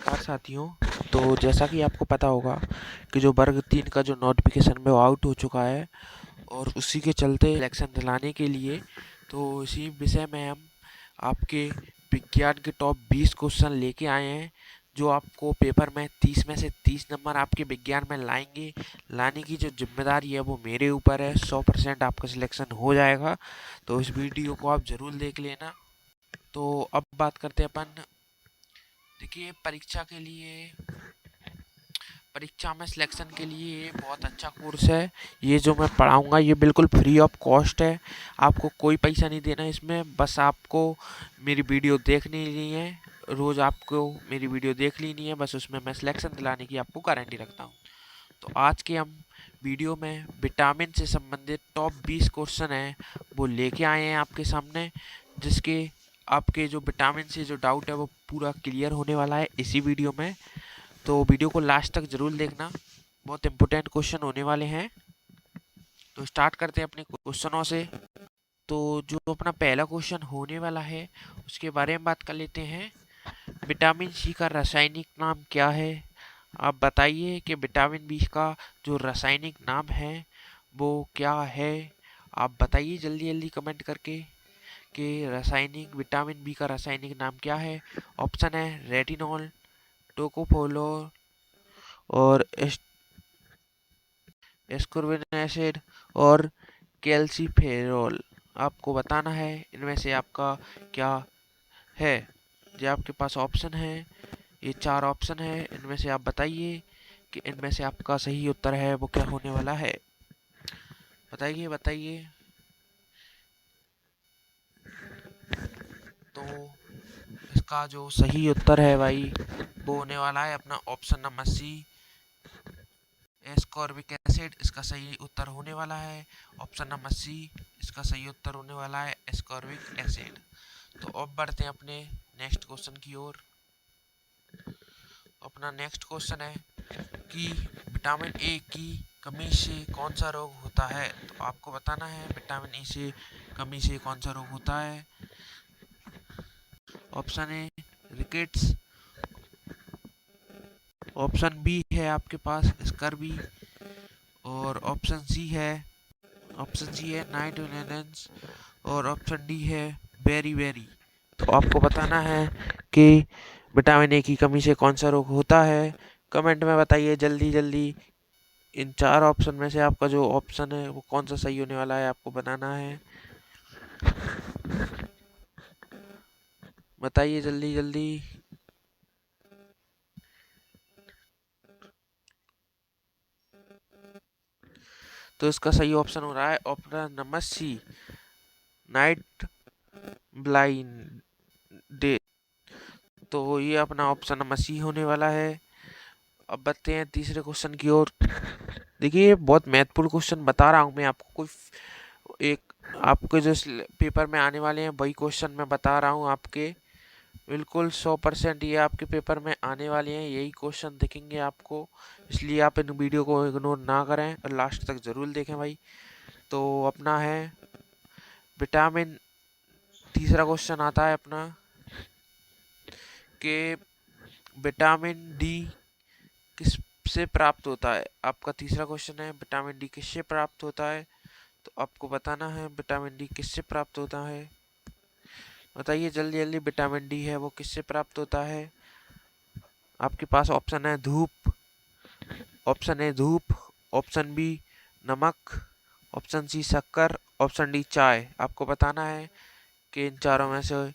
नमस्कार साथियों। तो जैसा कि आपको पता होगा कि जो वर्ग 3 का जो नोटिफिकेशन में वो आउट हो चुका है और उसी के चलते इलेक्शन दिलाने के लिए तो इसी विषय में हम आपके विज्ञान के टॉप 20 क्वेश्चन लेके आए हैं, जो आपको पेपर में 30 में से 30 नंबर आपके विज्ञान में लाएंगे। लाने की जो जिम्मेदारी है वो मेरे ऊपर है। 100% आपका सिलेक्शन हो जाएगा। तो इस वीडियो को आप ज़रूर देख लेना। तो अब बात करते हैं अपन। देखिए, परीक्षा में सिलेक्शन के लिए ये बहुत अच्छा कोर्स है। ये जो मैं पढ़ाऊँगा ये बिल्कुल फ्री ऑफ कॉस्ट है। आपको कोई पैसा नहीं देना इसमें, बस आपको मेरी वीडियो देखनी नहीं है। रोज़ आपको मेरी वीडियो देख लेनी है, बस उसमें मैं सिलेक्शन दिलाने की आपको गारंटी रखता हूँ। तो आज के हम वीडियो में विटामिन से संबंधित टॉप 20 क्वेश्चन हैं वो लेके आए हैं आपके सामने, जिसके आपके जो विटामिन से जो डाउट है वो पूरा क्लियर होने वाला है इसी वीडियो में। तो वीडियो को लास्ट तक ज़रूर देखना, बहुत इंपॉर्टेंट क्वेश्चन होने वाले हैं। तो स्टार्ट करते हैं अपने क्वेश्चनों से। तो जो अपना पहला क्वेश्चन होने वाला है उसके बारे में बात कर लेते हैं। विटामिन सी का रासायनिक नाम क्या है? आप बताइए कि विटामिन बी का जो रासायनिक नाम है वो क्या है। आप बताइए जल्दी जल्दी कमेंट करके कि विटामिन बी का रासायनिक नाम क्या है। ऑप्शन है रेटिनॉल, टोकोफोलोर और एस्कोर्बिक एसिड और कैल्सीफेरॉल। आपको बताना है इनमें से आपका क्या है। जो आपके पास ऑप्शन है, ये 4 ऑप्शन है, इनमें से आप बताइए कि इनमें से आपका सही उत्तर है वो क्या होने वाला है। बताइए बताइए। तो इसका जो सही उत्तर है भाई वो होने वाला है अपना option number C, ascorbic acid. इसका सही उत्तर होने वाला है ऑप्शन नंबर सी। इसका सही उत्तर होने वाला है एस्कॉर्बिक एसिड। तो अब बढ़ते हैं अपने नेक्स्ट क्वेश्चन की ओर। अपना नेक्स्ट क्वेश्चन है कि विटामिन ए की कमी से कौन सा रोग होता है। तो आपको बताना है विटामिन ए से कमी से कौन सा रोग होता है। Option A rickets, option B है आपके पास स्कर्वी, और ऑप्शन सी है नाइट ब्लाइंडनेस, और ऑप्शन डी है बेरी बेरी। तो आपको बताना है कि विटामिन ए की कमी से कौन सा रोग होता है। कमेंट में बताइए जल्दी जल्दी। इन 4 ऑप्शन में से आपका जो ऑप्शन है वो कौन सा सही होने वाला है आपको बताना है। बताइए जल्दी जल्दी। तो इसका सही ऑप्शन हो रहा है option number C, night blindness. तो ये अपना ऑप्शन नंबर सी होने वाला है। अब बढ़ते हैं तीसरे क्वेश्चन की ओर। देखिए, ये बहुत महत्वपूर्ण क्वेश्चन बता रहा हूँ मैं आपको। कोई एक आपके जो पेपर में आने वाले हैं वही क्वेश्चन मैं बता रहा हूँ आपके। बिल्कुल 100% ये आपके पेपर में आने वाले हैं, यही क्वेश्चन दिखेंगे आपको। इसलिए आप इन वीडियो को इग्नोर ना करें और लास्ट तक ज़रूर देखें भाई। तो अपना है विटामिन, तीसरा क्वेश्चन आता है अपना कि विटामिन डी किस से प्राप्त होता है। आपका तीसरा क्वेश्चन है विटामिन डी किससे प्राप्त होता है। तो आपको बताना है विटामिन डी किससे प्राप्त होता है। बताइए जल्दी जल्दी, विटामिन डी है वो किससे प्राप्त होता है। आपके पास ऑप्शन है धूप, ऑप्शन ए धूप, ऑप्शन बी नमक, ऑप्शन सी शक्कर, ऑप्शन डी चाय। आपको बताना है कि इन चारों में से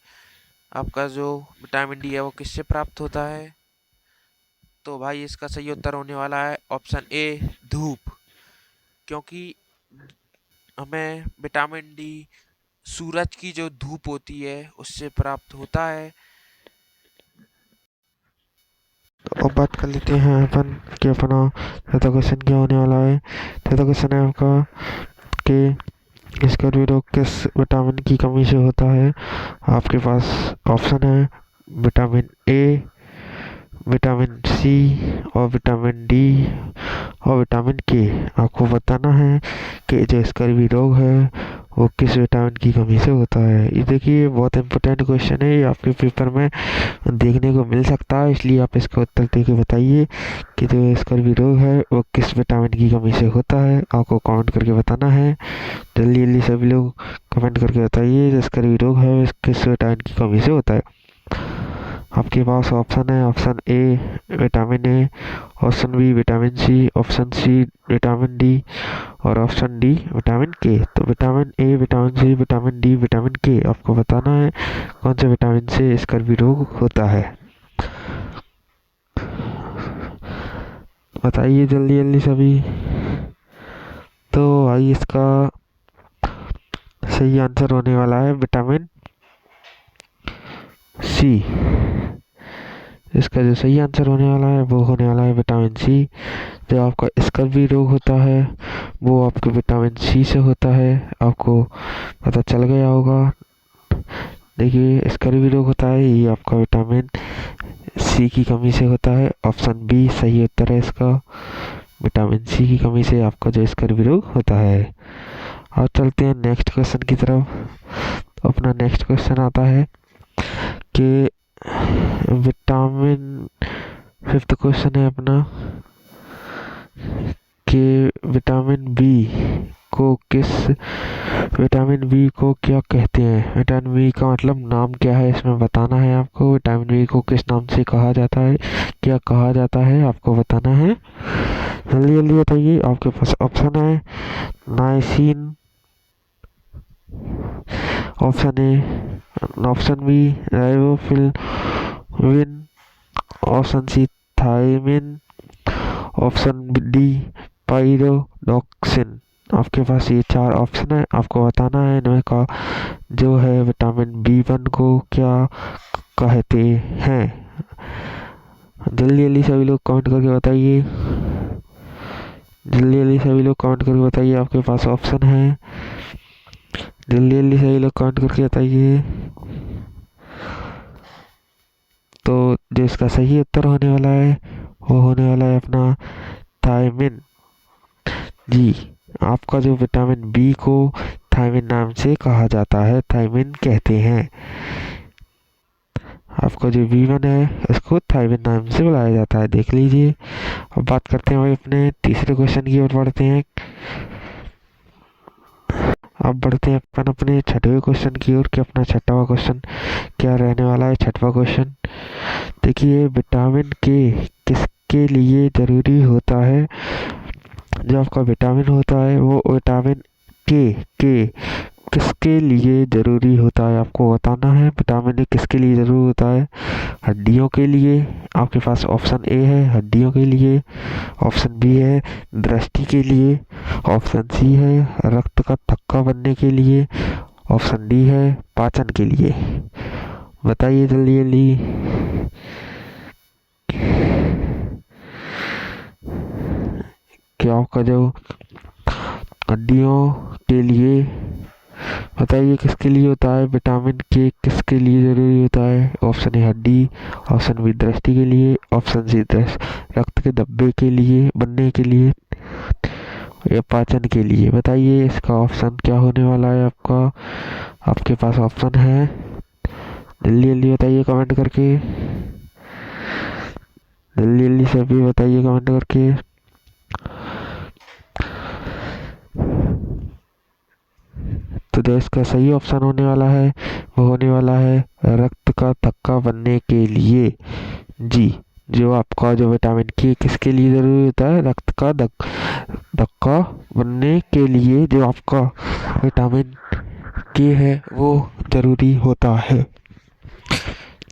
आपका जो विटामिन डी है वो किससे प्राप्त होता है। तो भाई इसका सही उत्तर होने वाला है ऑप्शन ए धूप, क्योंकि हमें विटामिन डी सूरज की जो धूप होती है उससे प्राप्त होता है। तो अब बात कर लेते हैं अपन कि अपना चौथा क्वेश्चन क्या होने वाला है। चौथा क्वेश्चन है आपका कि स्कर्वी रोग किस विटामिन की कमी से होता है। आपके पास ऑप्शन है विटामिन ए, विटामिन सी और विटामिन डी और विटामिन के। आपको बताना है कि जो स्कर्वी रोग है वो किस विटामिन की कमी से होता है। ये देखिए बहुत इंपॉर्टेंट क्वेश्चन है, ये आपके पेपर में देखने को मिल सकता है, इसलिए आप इसका उत्तर दे के बताइए कि जो स्कर्वी रोग है वो किस विटामिन की कमी से होता है। आपको कमेंट करके बताना है। जल्दी जल्दी सभी लोग कमेंट करके बताइए जो स्कर्वी रोग है वो किस विटामिन की कमी से होता है। आपके पास ऑप्शन है, option A vitamin A, option B vitamin C, option C vitamin D और ऑप्शन डी विटामिन के। तो vitamin A, vitamin C, vitamin D, vitamin K आपको बताना है कौन से विटामिन से स्कर्वी रोग होता है। बताइए जल्दी जल्दी सभी। तो भाई इसका सही आंसर होने वाला है विटामिन सी। इसका जो सही आंसर होने वाला है वो होने वाला है विटामिन सी। जो आपका स्कर्वी रोग होता है वो आपके विटामिन सी से होता है। आपको पता चल गया होगा। देखिए स्कर्वी रोग होता है ये आपका विटामिन सी की कमी से होता है। ऑप्शन बी सही उत्तर है इसका, विटामिन सी की कमी से आपका जो स्कर्वी रोग होता है। और चलते हैं नेक्स्ट क्वेश्चन की तरफ। अपना नेक्स्ट क्वेश्चन आता है कि विटामिन, फिफ्थ क्वेश्चन है अपना कि विटामिन बी को क्या कहते हैं। विटामिन बी का मतलब नाम क्या है इसमें बताना है आपको। विटामिन बी को किस नाम से कहा जाता है, क्या कहा जाता है, आपको बताना है। जल्दी जल्दी बताइए। आपके पास ऑप्शन है niacin, option A, option B riboflavin, option C thiamine, option D pyridoxine. आपके पास ये 4 ऑप्शन है, आपको बताना है इनमें का जो है विटामिन बी1 को क्या कहते हैं। जल्दी जल्दी सभी लोग कमेंट करके बताइए। जल्दी जल्दी सभी लोग कमेंट करके बताइए। आपके पास ऑप्शन है, जल्दी जल्दी सभी लोग कमेंट करके बताइए। तो जो इसका सही उत्तर होने वाला है वो होने वाला है अपना थायमिन। जी, आपका जो विटामिन बी को थायमिन नाम से कहा जाता है, थायमिन कहते हैं। आपका जो बी1 है इसको थायमिन नाम से बुलाया जाता है, देख लीजिए। अब बात करते हैं भाई अपने तीसरे क्वेश्चन की ओर बढ़ते हैं। अब बढ़ते हैं अपन अपने छठवें क्वेश्चन की ओर कि अपना छठवां क्वेश्चन क्या रहने वाला है। छठवां क्वेश्चन देखिए, विटामिन के किसके लिए जरूरी होता है। जो आपका विटामिन होता है वो विटामिन के किसके लिए ज़रूरी होता है, आपको बताना है। विटामिन ए किसके लिए ज़रूरी होता है। हड्डियों के लिए, आपके पास ऑप्शन ए है हड्डियों के लिए, ऑप्शन बी है दृष्टि के लिए, ऑप्शन सी है रक्त का थक्का बनने के लिए, ऑप्शन डी है पाचन के लिए। बताइए जल्दी जल्दी। क्या आपका जो हड्डियों के लिए, बताइए किसके लिए होता है विटामिन के, किसके लिए ज़रूरी होता है। ऑप्शन ए हड्डी, ऑप्शन बी दृष्टि के लिए, ऑप्शन सी रक्त के धब्बे के लिए बनने के लिए या पाचन के लिए। बताइए इसका ऑप्शन क्या होने वाला है आपका। आपके पास ऑप्शन है, जल्दी जल्दी बताइए कमेंट करके। जल्दी जल्दी सभी बताइए कमेंट करके। तो जो इसका सही ऑप्शन होने वाला है वो होने वाला है रक्त का थक्का बनने के लिए। जी, जो आपका जो विटामिन के किसके लिए ज़रूरी होता है, रक्त का धक्का बनने के लिए जो आपका विटामिन के है वो ज़रूरी होता है।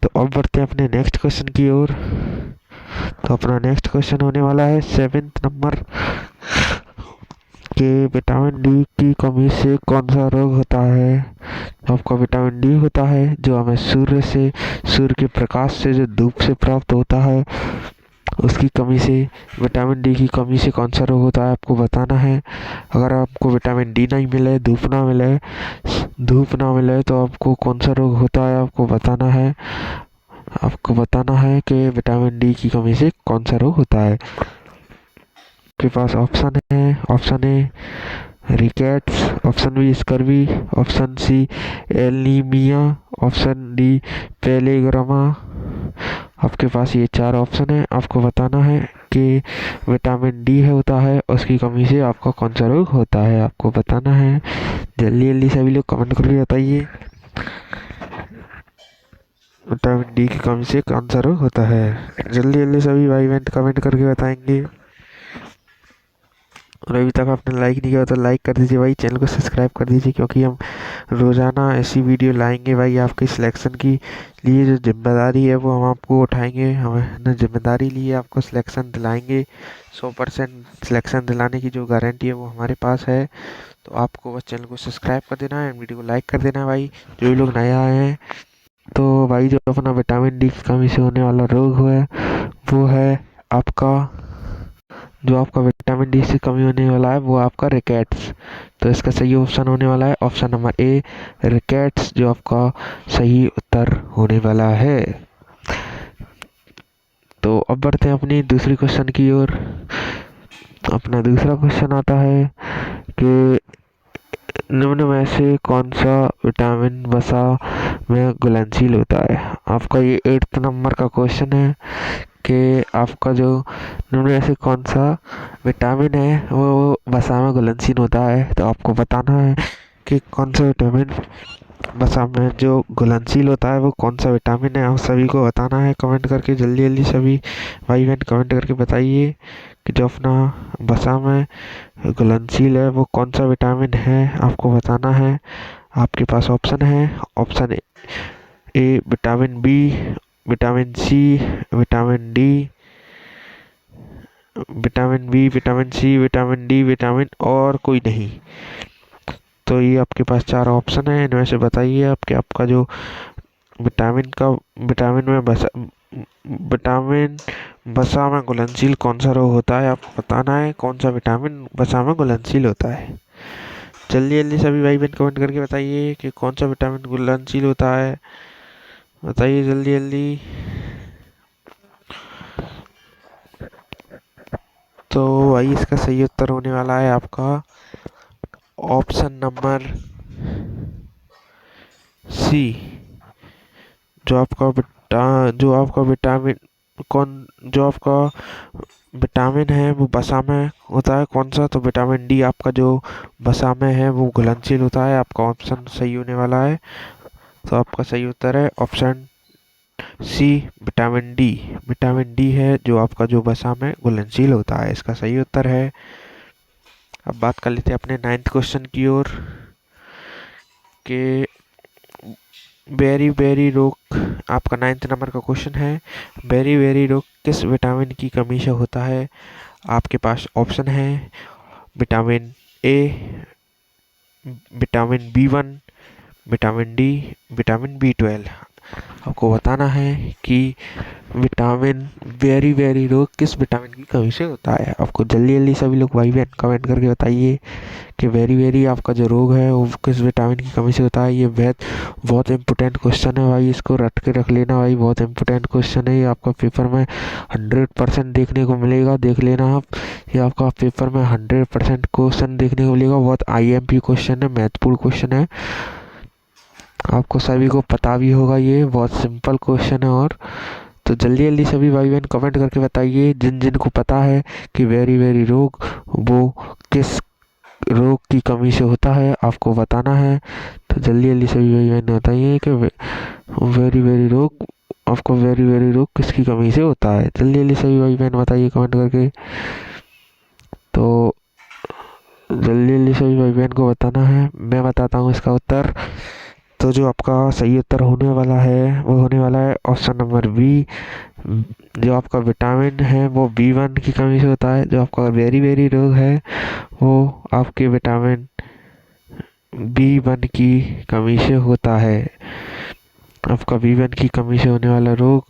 तो अब बढ़ते हैं अपने नेक्स्ट क्वेश्चन की ओर। तो अपना नेक्स्ट क्वेश्चन होने वाला है 7th नंबर के विटामिन डी की कमी से कौन सा रोग होता है। आपका विटामिन डी होता है जो हमें सूर्य के प्रकाश से, जो धूप से प्राप्त होता है, उसकी कमी से, विटामिन डी की कमी से कौन सा रोग होता है आपको बताना है। अगर आपको विटामिन डी नहीं मिले, धूप ना मिले तो आपको कौन सा रोग होता है आपको बताना है। आपको बताना है कि विटामिन डी की कमी से कौन सा रोग होता है। आपके पास ऑप्शन है, option A rickets, option B scurvy, option C anaemia, option D pellagra. आपके पास ये 4 ऑप्शन है, आपको बताना है कि विटामिन डी है होता है, उसकी कमी से आपका कौन सा रोग होता है, आपको बताना है। जल्दी जल्दी सभी लोग कमेंट करके बताइए विटामिन डी की कमी से कौन सा रोग होता है। जल्दी जल्दी सभी भाई बहन कमेंट करके बताएंगे। और अभी तक आपने लाइक नहीं किया तो लाइक कर दीजिए भाई, चैनल को सब्सक्राइब कर दीजिए, क्योंकि हम रोज़ाना ऐसी वीडियो लाएंगे भाई। आपके सिलेक्शन की लिए जो जिम्मेदारी है वो हम आपको उठाएंगे, हमने जिम्मेदारी ली है, आपको सिलेक्शन दिलाएंगे। 100% सिलेक्शन दिलाने की जो गारंटी है वो हमारे पास है। तो आपको बस चैनल को सब्सक्राइब कर देना है, वीडियो को लाइक कर देना है भाई, जो भी लोग नए आए हैं। तो भाई जो अपना विटामिन डी की कमी से होने वाला रोग है वो है आपका, जो आपका विटामिन डी से कमी होने वाला है वो आपका रिकेट्स। तो इसका सही ऑप्शन होने वाला है ऑप्शन नंबर ए रिकेट्स, जो आपका सही उत्तर होने वाला है। तो अब बढ़ते हैं अपनी दूसरी क्वेश्चन की ओर। अपना दूसरा क्वेश्चन आता है कि निम्न में से कौन सा विटामिन वसा में घुलनशील होता है। आपका ये 8th नंबर का क्वेश्चन है कि आपका जो निम्न में से कौन सा विटामिन है वो वसा में घुलनशील होता है। तो आपको बताना है कि कौन सा विटामिन वसा में जो घुलनशील होता है वो कौन सा विटामिन है। आप सभी को बताना है कमेंट करके, जल्दी जल्दी सभी भाई बहन कमेंट करके बताइए कि जो अपना वसा में घुलनशील है वो कौन सा विटामिन है, आपको बताना है। आपके पास ऑप्शन है option A vitamin B, vitamin C, vitamin D, vitamin B, vitamin C, vitamin D, vitamin और कोई नहीं। तो ये आपके पास 4 ऑप्शन है, इनमें से बताइए आपके आपका जो विटामिन वसा में घुलनशील कौन सा रोग होता है, आपको बताना है कौन सा विटामिन वसा में घुलनशील होता है। जल्दी जल्दी सभी भाई बहन कमेंट करके बताइए कि कौन सा विटामिन घुलनशील होता है, बताइए जल्दी जल्दी। तो भाई इसका सही उत्तर होने वाला है आपका ऑप्शन नंबर सी, जो आपका विटामिन है वो वसा में होता है कौन सा, तो विटामिन डी आपका जो वसा में है वो घुलनशील होता है। आपका ऑप्शन सही होने वाला है। तो आपका सही उत्तर है option C vitamin D. Vitamin D है जो आपका जो वसा में घुलनशील होता है, इसका सही उत्तर है। अब बात कर लेते हैं अपने 9th क्वेश्चन की ओर के बेरी बेरी रोग। आपका 9th नंबर का क्वेश्चन है बेरी बेरी रोग किस विटामिन की कमी से होता है। आपके पास ऑप्शन है vitamin A, vitamin B1, vitamin D, vitamin B12. आपको बताना है कि विटामिन वेरी वेरी रोग किस विटामिन की कमी से होता है। आपको जल्दी जल्दी सभी लोग भाई बहन कमेंट करके बताइए कि वेरी वेरी आपका जो रोग है वो किस विटामिन की कमी से होता है। ये बहुत इम्पोर्टेंट क्वेश्चन है भाई, इसको रट के रख लेना भाई, बहुत इम्पोर्टेंट क्वेश्चन है। ये आपका पेपर में 100% देखने को मिलेगा, देख लेना आप। ये आपका पेपर में 100% क्वेश्चन देखने को मिलेगा, बहुत IMP क्वेश्चन है, महत्वपूर्ण क्वेश्चन है, आपको सभी को पता भी होगा। ये बहुत सिंपल क्वेश्चन है। और तो जल्दी जल्दी सभी भाई बहन कमेंट करके बताइए जिन जिन को पता है कि वेरी वेरी रोग वो किस रोग की कमी से होता है, आपको बताना है। तो जल्दी जल्दी सभी भाई बहन बताइए कि वेरी वेरी रोग आपको वेरी वेरी रोग किसकी कमी से होता है। जल्दी जल्दी सभी भाई बहन बताइए कमेंट करके। तो जल्दी जल्दी सभी भाई बहन को बताना है, मैं बताता हूँ इसका उत्तर। तो जो आपका सही उत्तर होने वाला है वो होने वाला है ऑप्शन नंबर बी, जो आपका विटामिन है वो बी1 की कमी से होता है। जो आपका वेरी वेरी रोग है वो आपके विटामिन बी1 की कमी से होता है। आपका बी1 की कमी से होने वाला रोग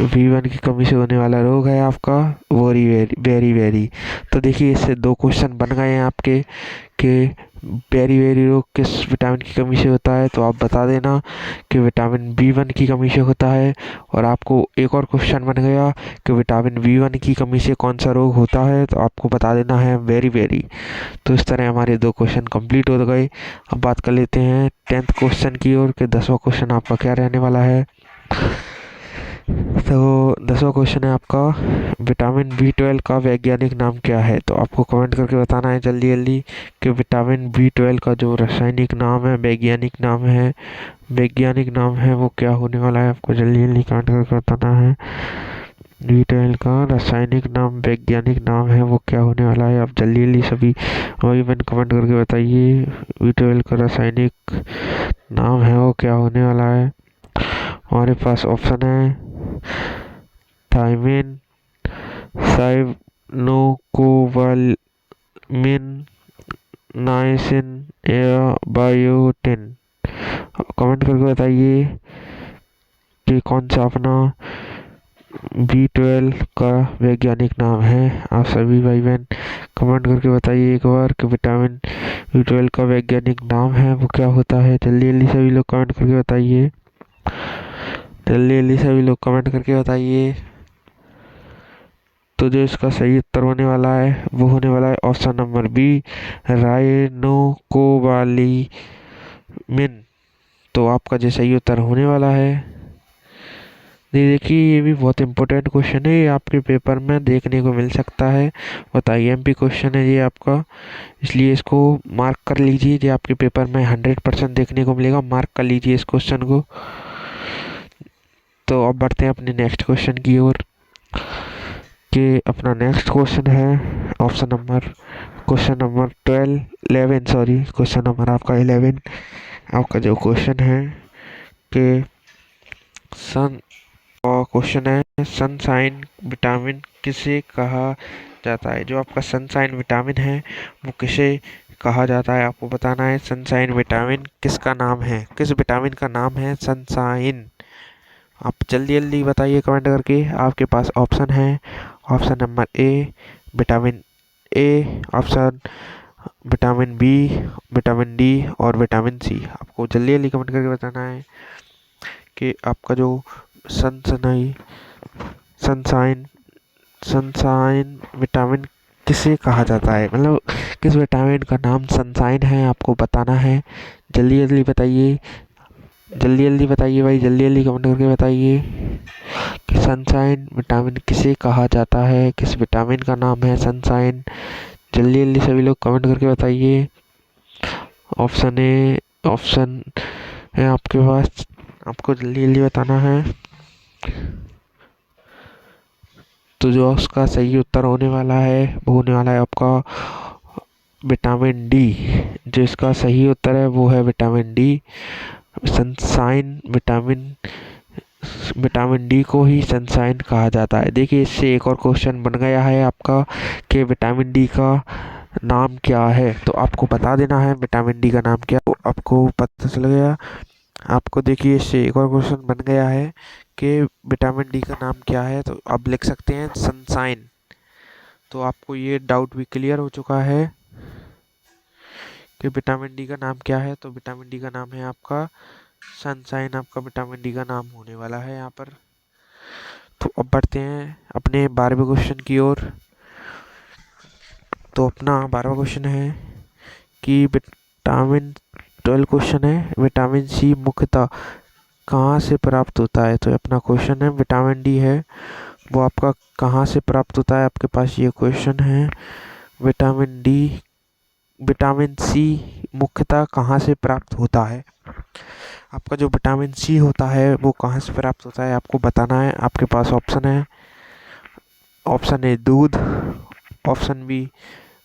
बी1 की कमी से होने वाला रोग है आपका वेरी वेरी वेरी। तो देखिए इससे 2 क्वेश्चन बन गए हैं आपके कि वेरी वेरी लो किस विटामिन की कमी से होता है, तो आप बता देना कि विटामिन B1 की कमी से होता है। और आपको एक और क्वेश्चन बन गया कि विटामिन B1 की कमी से कौन सा रोग होता है, तो आपको बता देना है वेरी वेरी। तो इस तरह हमारे 2 क्वेश्चन कंप्लीट हो गए। अब बात कर लेते हैं 10th क्वेश्चन की ओर कि 10वां क्वेश्चन आपका क्या रहने वाला है। तो 10वां क्वेश्चन है आपका, विटामिन B12 का वैज्ञानिक नाम क्या है। तो आपको कमेंट करके बताना है जल्दी जल्दी कि विटामिन B12 का जो रासायनिक नाम है, वैज्ञानिक नाम है वो क्या होने वाला है। आपको जल्दी जल्दी कमेंट करके बताना है। B12 का रासायनिक नाम, वैज्ञानिक नाम है वो क्या होने वाला है। आप जल्दी जल्दी सभी वही मैंने कमेंट करके बताइए B12 का रासायनिक नाम है वो क्या होने वाला है। हमारे पास ऑप्शन है थायमिन, साइनोकोबालामिन, नाइसिन या बायोटिन। कमेंट करके बताइए कि कौन सा अपना B12 का वैज्ञानिक नाम है। आप सभी भाई बहन कमेंट करके बताइए एक बार कि विटामिन B12 का वैज्ञानिक नाम है वो क्या होता है। जल्दी जल्दी सभी लोग कमेंट करके बताइए, जल्दी जल्दी सभी लोग कमेंट करके बताइए। तो जो इसका सही उत्तर होने वाला है वो होने वाला है ऑप्शन नंबर B, राइनोकोबालामिन। तो आपका जो सही उत्तर होने वाला है, ये देखिए ये भी बहुत इंपॉर्टेंट क्वेश्चन है, ये आपके पेपर में देखने को मिल सकता है। बहुत IMP क्वेश्चन है ये आपका, इसलिए इसको मार्क कर लीजिए। ये आपके पेपर में 100% देखने को मिलेगा, मार्क कर लीजिए इस क्वेश्चन को। तो अब बढ़ते हैं अपने नेक्स्ट क्वेश्चन की ओर कि अपना नेक्स्ट क्वेश्चन है क्वेश्चन नंबर 11 आपका जो क्वेश्चन है कि सन क्वेश्चन है सनशाइन विटामिन किसे कहा जाता है। जो आपका सनशाइन विटामिन है वो किसे कहा जाता है, आपको बताना है। सनशाइन विटामिन किसका नाम है, किस विटामिन का नाम है सनशाइन। आप जल्दी जल्दी बताइए कमेंट करके। आपके पास ऑप्शन है, option number vitamin A, option vitamin B, vitamin D और विटामिन C। आपको जल्दी जल्दी कमेंट करके बताना है कि आपका जो सनशाइन सनशाइन सनशाइन विटामिन किसे कहा जाता है, मतलब किस विटामिन का नाम सनशाइन है, आपको बताना है। जल्दी जल्दी बताइए, जल्दी जल्दी बताइए भाई, जल्दी जल्दी कमेंट करके बताइए कि सनशाइन विटामिन किसे कहा जाता है, किस विटामिन का नाम है सनशाइन। जल्दी जल्दी सभी लोग कमेंट करके बताइए। ऑप्शन है आपके पास, आपको जल्दी जल्दी बताना है। तो जो उसका सही उत्तर होने वाला है वो होने वाला है आपका विटामिन D। जो इसका सही उत्तर है वो है vitamin D। Sunshine vitamin D को ही सनशाइन कहा जाता है। देखिए इससे एक और क्वेश्चन बन गया है आपका कि विटामिन D का नाम क्या है। तो आपको बता देना है विटामिन D का नाम क्या, तो आपको पता चल गया। आपको देखिए इससे एक और क्वेश्चन बन गया है कि विटामिन D का नाम क्या है, तो आप लिख सकते हैं सनशाइन। तो आपको ये डाउट भी क्लियर हो चुका है कि विटामिन D का नाम क्या है। तो विटामिन D का नाम है आपका सनशाइन, आपका विटामिन D का नाम होने वाला है यहाँ पर। तो अब बढ़ते हैं अपने 12वें क्वेश्चन की ओर। तो अपना 12वां क्वेश्चन है कि विटामिन 12 क्वेश्चन है विटामिन C मुख्यतः कहाँ से प्राप्त होता है। तो अपना क्वेश्चन है विटामिन D है वो आपका कहाँ से प्राप्त होता है, आपके पास ये क्वेश्चन है। विटामिन C मुख्यतः कहाँ से प्राप्त होता है। आपका जो विटामिन C होता है वो कहाँ से प्राप्त होता है आपको बताना है। आपके पास ऑप्शन है, ऑप्शन ए दूध, ऑप्शन B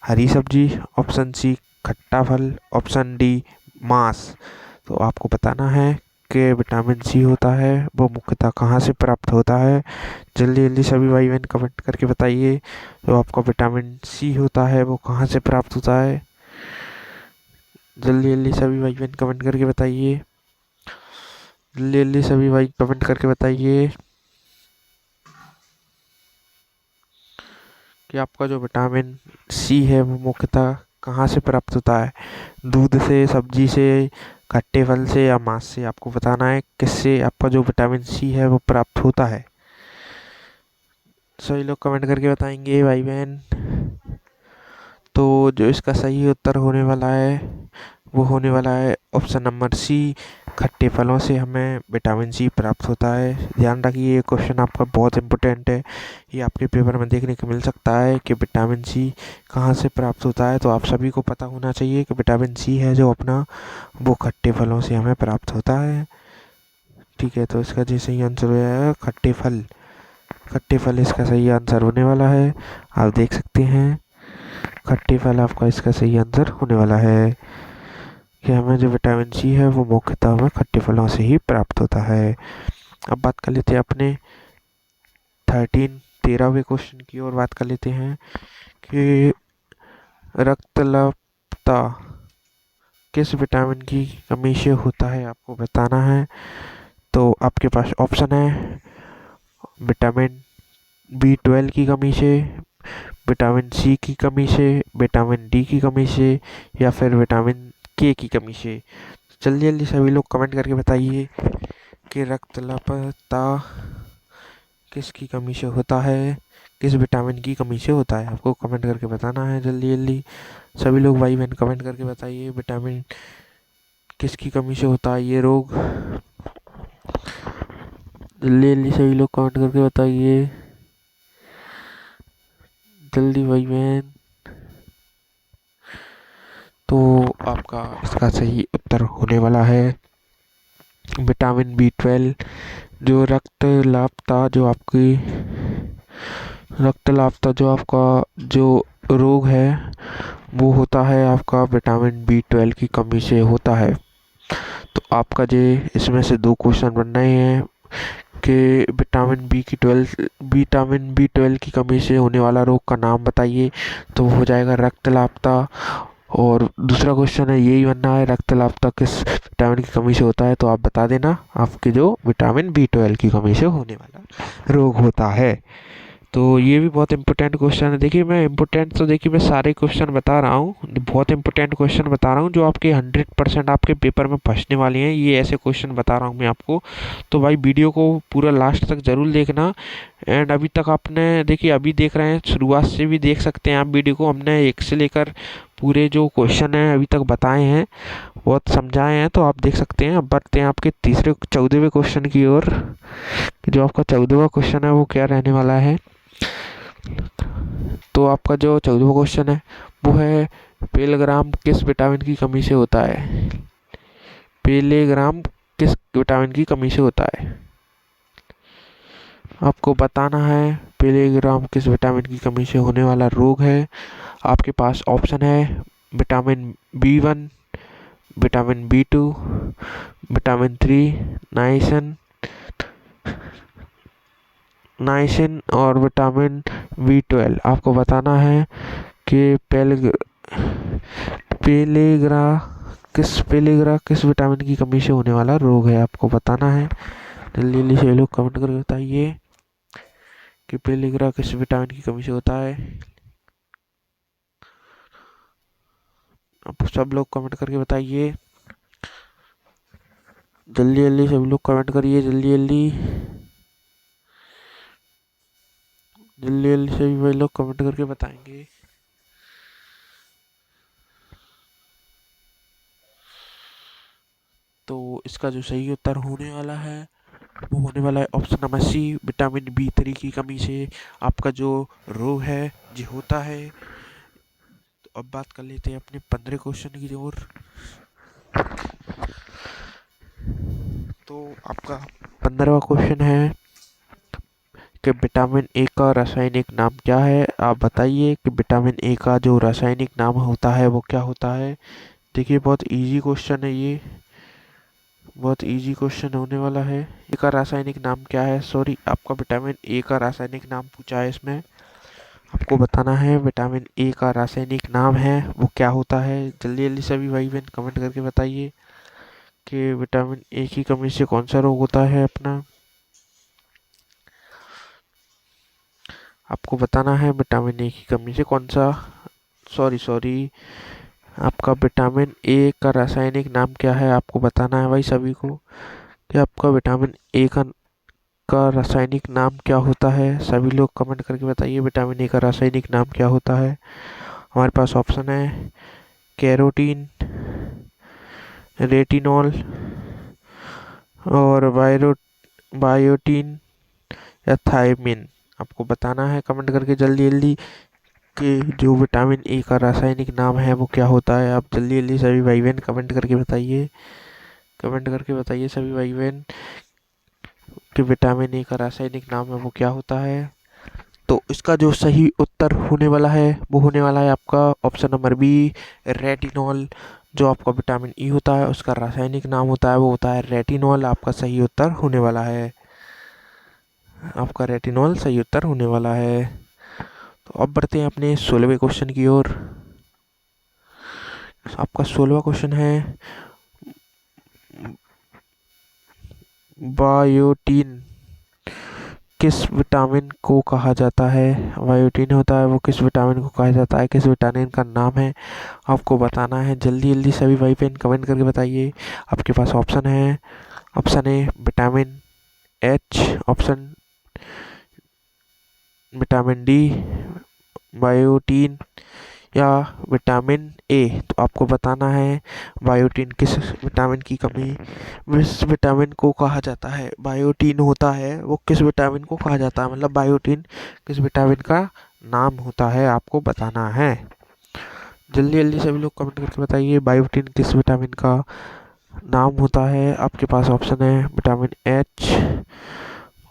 हरी सब्जी, ऑप्शन C खट्टा फल, ऑप्शन D मांस। तो आपको बताना है कि विटामिन C होता है वो मुख्यतः कहाँ से प्राप्त होता है। जल्दी जल्दी सभी भाई बहन कमेंट करके बताइए जो आपका विटामिन C होता है वो कहाँ से प्राप्त होता है। जल्दी जल्दी सभी भाई बहन कमेंट करके बताइए, जल्दी जल्दी सभी भाई कमेंट करके बताइए कि आपका जो विटामिन C है वो मुख्यतः कहाँ से प्राप्त होता है? दूध से, सब्जी से, खट्टे फल से या मांस से? आपको बताना है किससे आपका जो विटामिन सी है वो प्राप्त होता है। सभी लोग कमेंट करके बताएंगे भाई बहन। तो जो इसका सही उत्तर होने वाला है वो होने वाला है ऑप्शन नंबर सी, खट्टे फलों से हमें विटामिन सी प्राप्त होता है। ध्यान रखिए ये क्वेश्चन आपका बहुत इंपॉर्टेंट है, ये आपके पेपर में देखने को मिल सकता है कि विटामिन सी कहाँ से प्राप्त होता है। तो आप सभी को पता होना चाहिए कि विटामिन सी है जो अपना वो खट्टे फलों से हमें प्राप्त होता है। ठीक है, तो इसका जो सही आंसर हो जाएगा खट्टे फल। खट्टे फल इसका सही आंसर होने वाला है। आप देख सकते हैं खट्टे फल आपका इसका सही आंसर होने वाला है कि हमें जो विटामिन सी है वो मुख्यतः हमें खट्टे फलों से ही प्राप्त होता है। अब बात कर लेते हैं अपने 13वें क्वेश्चन की ओर बात कर लेते हैं कि रक्तलवता किस विटामिन की कमी से होता है, आपको बताना है। तो आपके पास ऑप्शन है विटामिन B12 की कमी से, विटामिन सी की कमी से, विटामिन डी की कमी से या फिर विटामिन के की कमी से। जल्दी जल्दी सभी लोग कमेंट करके बताइए कि रक्तलवता किसकी कमी से होता है, किस विटामिन की कमी से होता है। आपको कमेंट करके बताना है जल्दी जल्दी। सभी लोग भाई बहन कमेंट करके बताइए विटामिन किसकी कमी से होता है ये रोग। जल्दी जल्दी सभी लोग कमेंट करके बताइए जल्दी भाई बहन। तो आपका इसका सही उत्तर होने वाला है विटामिन B12। जो रक्तलापता जो आपका जो रोग है वो होता है आपका विटामिन B12 की कमी से होता है। तो आपका जो इसमें से 2 क्वेश्चन बन रहे हैं कि विटामिन B12 की कमी से होने वाला रोग का नाम बताइए। तो वो हो जाएगा रक्तलापता। और दूसरा क्वेश्चन है यही बनना है रक्तलापता किस विटामिन की कमी से होता है। तो आप बता देना आपके जो विटामिन B12 की कमी से होने वाला रोग होता है। तो ये भी बहुत इंपॉर्टेंट क्वेश्चन है। देखिए मैं सारे क्वेश्चन बता रहा हूँ, बहुत इंपॉर्टेंट क्वेश्चन बता रहा हूँ जो आपके 100% आपके पेपर में फंसने वाले हैं। ये ऐसे क्वेश्चन बता रहा हूँ मैं आपको। तो भाई वीडियो को पूरा लास्ट तक ज़रूर देखना। एंड अभी तक आपने देखिए अभी देख रहे हैं, शुरुआत से भी देख सकते हैं आप वीडियो को। हमने 1 से लेकर पूरे जो क्वेश्चन हैं अभी तक बताए हैं, बहुत समझाए हैं, तो आप देख सकते हैं। अब बढ़ते हैं आपके 14वें क्वेश्चन की ओर। जो आपका 14वां क्वेश्चन है वो क्या रहने वाला है। तो आपका जो 14वां क्वेश्चन है वो है पेलेग्राम किस विटामिन की कमी से होता है। पेलेग्राम किस विटामिन की कमी से होता है, आपको बताना है पेलेग्राम किस विटामिन की कमी से होने वाला रोग है। आपके पास ऑप्शन है vitamin B1, vitamin B2, vitamin 3, niacin और विटामिन B12। आपको बताना है कि पेलेग्रा किस विटामिन की कमी से होने वाला रोग है, आपको बताना है। जल्दी जल्दी से लोग कमेंट करके बताइए कि पेलेग्रा किस विटामिन की कमी से होता है। आप सब लोग कमेंट करके बताइए जल्दी जल्दी, सभी लोग कमेंट करिए जल्दी जल्दी जल्दी जल्दी, सभी भाई लोग कमेंट करके बताएंगे। तो इसका जो सही उत्तर होने वाला है वो होने वाला है ऑप्शन नंबर सी, विटामिन B3 की कमी से आपका जो रोग है जो होता है। तो अब बात कर लेते हैं अपने 15 क्वेश्चन की ओर। तो आपका 15वां क्वेश्चन है कि विटामिन ए का रासायनिक नाम क्या है। आप बताइए कि विटामिन ए का जो रासायनिक नाम होता है वो क्या होता है। देखिए बहुत इजी क्वेश्चन है ये, बहुत इजी क्वेश्चन होने वाला है। ए का रासायनिक नाम क्या है, सॉरी आपका विटामिन ए का रासायनिक नाम पूछा है इसमें। आपको बताना है विटामिन ए का रासायनिक नाम है वो क्या होता है। जल्दी जल्दी सभी भाई बहन कमेंट करके बताइए कि विटामिन ए की कमी से कौन सा रोग होता है अपना। आपको बताना है विटामिन ए की कमी से कौन सा सॉरी, आपका विटामिन ए का रासायनिक नाम क्या है आपको बताना है भाई सभी को, कि आपका विटामिन ए का रासायनिक नाम क्या होता है। सभी लोग कमेंट करके बताइए विटामिन ए का रासायनिक नाम क्या होता है। हमारे पास ऑप्शन है कैरोटीन, रेटिनॉल और बायोटीन या थायमिन। आपको बताना है कमेंट करके जल्दी जल्दी कि जो विटामिन ए का रासायनिक नाम है वो क्या होता है। आप जल्दी जल्दी सभी भाई बहन कमेंट करके बताइए, कमेंट करके बताइए सभी भाई बहन कि विटामिन ए का रासायनिक नाम है वो क्या होता है। तो इसका जो सही उत्तर होने वाला है वो होने वाला है आपका ऑप्शन नंबर बी, रेटिनॉल। जो आपका विटामिन ई होता है उसका रासायनिक नाम होता है वो होता है रेटिनॉल। आपका सही उत्तर होने वाला है, आपका रेटिनॉल सही उत्तर होने वाला है। तो अब बढ़ते हैं अपने 16वें क्वेश्चन की ओर। आपका 16वां क्वेश्चन है बायोटीन किस विटामिन को कहा जाता है। बायोटीन होता है वो किस विटामिन को कहा जाता है, किस विटामिन का नाम है आपको बताना है। जल्दी जल्दी सभी भाई बहन कमेंट करके बताइए। आपके पास ऑप्शन है, option A vitamin H, option vitamin D, biotin या विटामिन ए। तो आपको बताना है बायोटीन किस विटामिन की कमी, किस विटामिन को कहा जाता है। बायोटीन होता है वो किस विटामिन को कहा जाता है, मतलब बायोटीन किस विटामिन का नाम होता है आपको बताना है। जल्दी जल्दी सभी लोग कमेंट करके बताइए बायोटीन किस विटामिन का नाम होता है। आपके पास ऑप्शन है विटामिन एच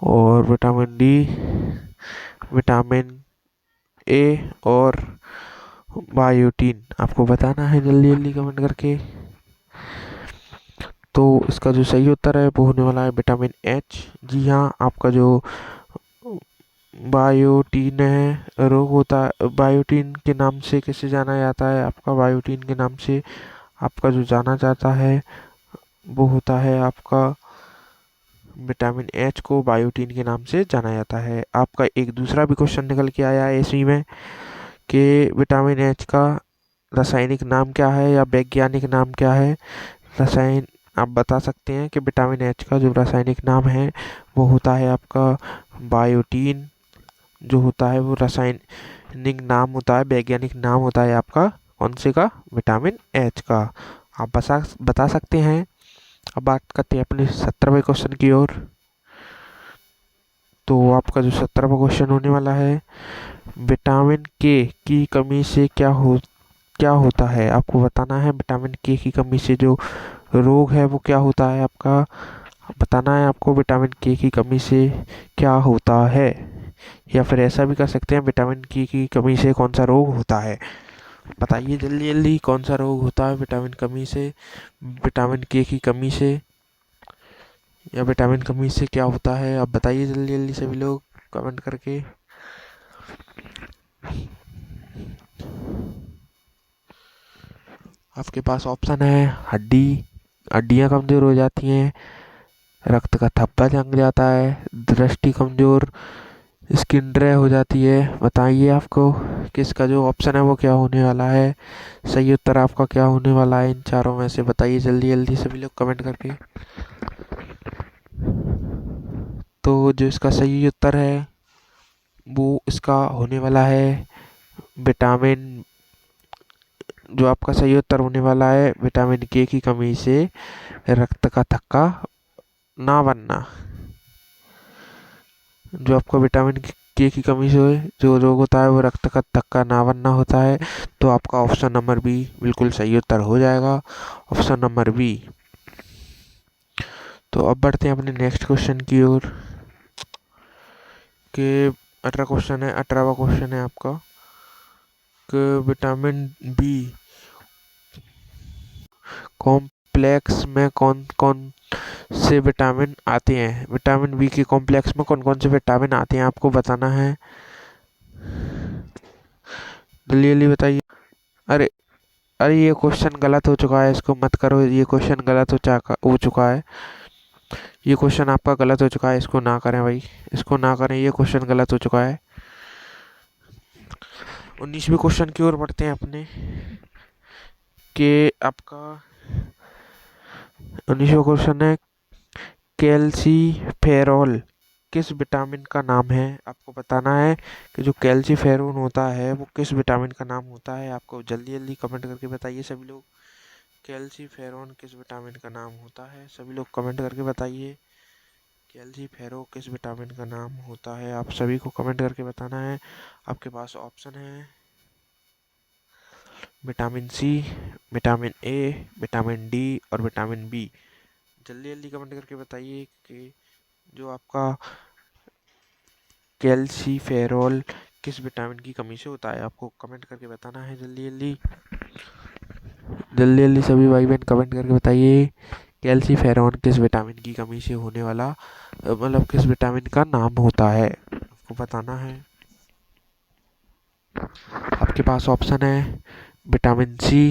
और विटामिन डी, विटामिन ए और बायोटीन। आपको बताना है जल्दी जल्दी कमेंट करके। तो इसका जो सही उत्तर है वो होने वाला है विटामिन एच। जी हाँ, आपका जो बायोटीन है रोग होता है, बायोटीन के नाम से किसे जाना जाता है, आपका बायोटीन के नाम से आपका जो जाना जाता है वो होता है आपका विटामिन एच को बायोटीन के नाम से जाना जाता है। आपका एक दूसरा भी क्वेश्चन निकल के आया है इसी में कि विटामिन एच का रासायनिक नाम क्या है या वैज्ञानिक नाम क्या है। रसायन आप बता सकते हैं कि विटामिन एच का जो रासायनिक नाम है वो होता है आपका बायोटीन। जो होता है वो रासायनिक नाम होता है, वैज्ञानिक नाम होता है आपका कौन से का, विटामिन एच का। आप बता सकते हैं। अब बात करते हैं अपने 17वें क्वेश्चन की ओर। तो आपका जो 17वां क्वेश्चन होने वाला है विटामिन के की कमी से क्या होता है। आपको बताना है विटामिन के की कमी से जो रोग है वो क्या होता है आपका बताना है। आपको विटामिन के की कमी से क्या होता है, या फिर ऐसा भी कर सकते हैं विटामिन के की कमी से कौन सा रोग होता है। बताइए जल्दी जल्दी कौन सा रोग होता है विटामिन कमी से, विटामिन के की कमी से या विटामिन कमी से क्या होता है। आप बताइए जल्दी जल्दी सभी लोग कमेंट करके। आपके पास ऑप्शन है हड्डियाँ कमज़ोर हो जाती हैं, रक्त का थप्पा जम जाता है, दृष्टि कमज़ोर, स्किन ड्राई हो जाती है। बताइए आपको किसका जो ऑप्शन है वो क्या होने वाला है, सही उत्तर आपका क्या होने वाला है इन चारों में से। बताइए जल्दी जल्दी सभी लोग कमेंट करके। तो जो इसका सही उत्तर है वो इसका होने वाला है विटामिन, जो आपका सही उत्तर होने वाला है विटामिन के की कमी से रक्त का थक्का ना बनना। जो आपको विटामिन के की कमी से जो रोग होता है वो रक्त का थक्का ना बनना होता है। तो आपका ऑप्शन नंबर बी बिल्कुल सही उत्तर हो जाएगा, ऑप्शन नंबर बी। तो अब बढ़ते हैं अपने नेक्स्ट क्वेश्चन की ओर कि 18वां क्वेश्चन है आपका कि विटामिन बी कॉम्प्लेक्स में कौन कौन से विटामिन आते हैं। विटामिन बी के कॉम्प्लेक्स में कौन कौन से विटामिन आते हैं आपको बताना है। जल्दी जल्दी बताइए। अरे अरे ये क्वेश्चन गलत हो चुका है, इसको मत करो, ये क्वेश्चन गलत हो चुका है। ये क्वेश्चन आपका गलत हो चुका है, इसको ना करें भाई, इसको ना करें, ये क्वेश्चन गलत हो चुका है। 19वें क्वेश्चन की ओर बढ़ते हैं अपने कि आपका 19वां क्वेश्चन है कैल्सीफेरॉल किस विटामिन का नाम है। आपको बताना है कि जो कैल्सीफेरॉल होता है वो किस विटामिन का नाम होता है। आपको जल्दी जल्दी कमेंट करके बताइए सभी लोग, कैल्सीफेरॉल किस विटामिन का नाम होता है। सभी लोग कमेंट करके बताइए कैल्सीफेरॉल किस विटामिन का नाम होता है। आप सभी को कमेंट करके बताना है। आपके पास ऑप्शन है vitamin C, vitamin A, vitamin D और विटामिन बी। जल्दी जल्दी कमेंट करके बताइए कि जो आपका कैल्सीफेरॉल किस विटामिन की कमी से होता है। आपको कमेंट करके बताना है जल्दी जल्दी जल्दी जल्दी सभी भाई बहन कमेंट करके बताइए कैल्सीफेरॉल किस विटामिन की कमी से होने वाला मतलब किस विटामिन का नाम होता है। आपको बताना है। आपके पास ऑप्शन है vitamin C,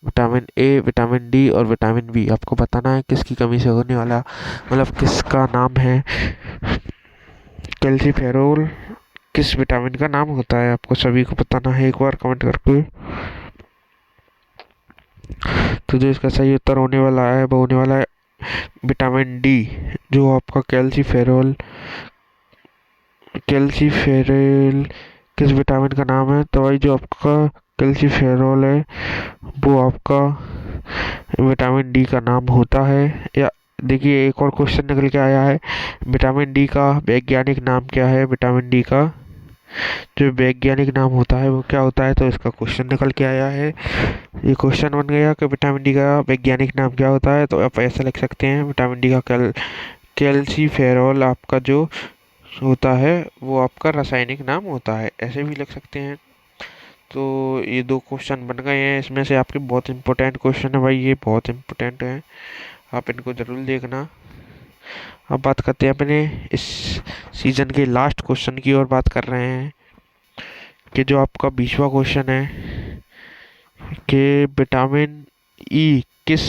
vitamin A, vitamin D और विटामिन बी। आपको बताना है किसकी कमी से होने वाला मतलब किसका नाम है कैल्सीफेरॉल किस विटामिन का नाम होता है। आपको सभी को बताना है एक बार कमेंट करके। तो जो इसका सही उत्तर होने वाला है वो होने वाला है विटामिन डी। जो आपका कैल्सीफेरॉल किस विटामिन का नाम है, तो भाई जो आपका कैल्सीफेरॉल है वो आपका विटामिन डी का नाम होता है। या देखिए एक और क्वेश्चन निकल के आया है, विटामिन डी का वैज्ञानिक नाम क्या है। विटामिन डी का जो वैज्ञानिक नाम होता है वो क्या होता है, तो इसका क्वेश्चन निकल के आया है। ये क्वेश्चन बन गया कि विटामिन डी का वैज्ञानिक नाम क्या होता है। तो आप ऐसा लिख सकते हैं विटामिन डी का कैल्सीफेरॉल आपका जो होता है वो आपका रासायनिक नाम होता है, ऐसे भी लिख सकते हैं। तो ये दो क्वेश्चन बन गए हैं, इसमें से आपके बहुत इंपॉर्टेंट क्वेश्चन है भाई, ये बहुत इंपॉर्टेंट है, आप इनको ज़रूर देखना। अब बात करते हैं अपने इस सीजन के लास्ट क्वेश्चन की ओर बात कर रहे हैं कि जो आपका 20वां क्वेश्चन है कि विटामिन ई किस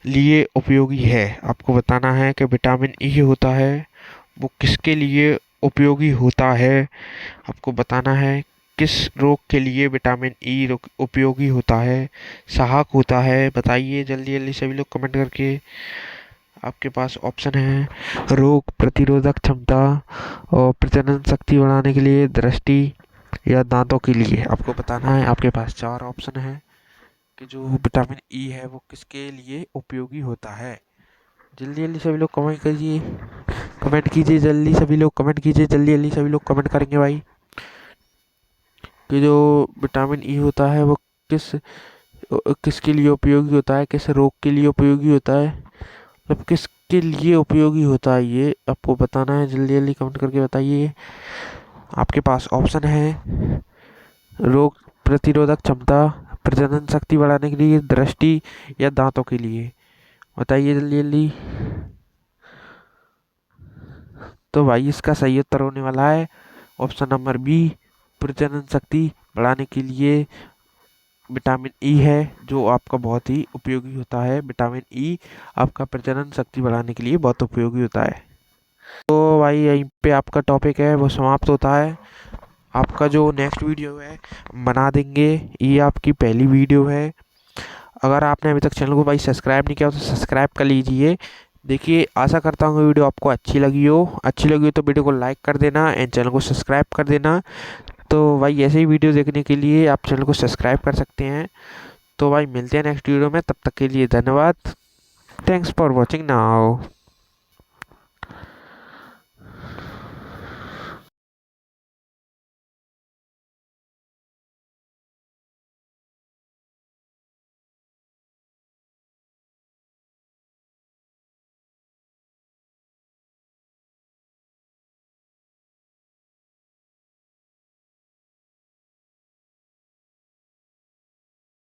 लिए उपयोगी है। आपको बताना है कि विटामिन ई होता है वो किसके लिए उपयोगी होता है। आपको बताना है किस रोग के लिए विटामिन ई उपयोगी होता है, सहायक होता है। बताइए जल्दी जल्दी सभी लोग कमेंट करके। आपके पास ऑप्शन है रोग प्रतिरोधक क्षमता और प्रजनन शक्ति बढ़ाने के लिए, दृष्टि या दांतों के लिए। आपको बताना है। आपके पास 4 ऑप्शन है कि जो विटामिन ई है वो किसके लिए उपयोगी होता है। जल्दी जल्दी सभी लोग कमेंट कीजिए, कमेंट कीजिए जल्दी सभी लोग कमेंट कीजिए, जल्दी जल्दी सभी लोग कमेंट करेंगे भाई कि जो विटामिन ई होता है वो किसके लिए उपयोगी होता है, किस रोग के लिए उपयोगी होता है, मतलब किसके लिए उपयोगी होता है ये आपको बताना है। जल्दी जल्दी कमेंट करके बताइए। आपके पास ऑप्शन है रोग प्रतिरोधक क्षमता, प्रजनन शक्ति बढ़ाने के लिए, दृष्टि या दांतों के लिए। बताइए जल्दी जल्दी। तो भाई इसका सही उत्तर होने वाला है ऑप्शन नंबर बी, प्रजनन शक्ति बढ़ाने के लिए विटामिन ई है जो आपका बहुत ही उपयोगी होता है। विटामिन ई आपका प्रजनन शक्ति बढ़ाने के लिए बहुत उपयोगी होता है। तो भाई यहीं पे आपका टॉपिक है वो समाप्त होता है। आपका जो नेक्स्ट वीडियो है बना देंगे, ये आपकी पहली वीडियो है। अगर आपने अभी तक चैनल को भाई सब्सक्राइब नहीं किया तो सब्सक्राइब कर लीजिए। देखिए आशा करता हूँ वीडियो आपको अच्छी लगी हो तो वीडियो को लाइक कर देना एंड चैनल को सब्सक्राइब कर देना। तो भाई ऐसे ही वीडियो देखने के लिए आप चैनल को सब्सक्राइब कर सकते हैं। तो भाई मिलते हैं नेक्स्ट वीडियो में, तब तक के लिए धन्यवाद। Thanks for watching now.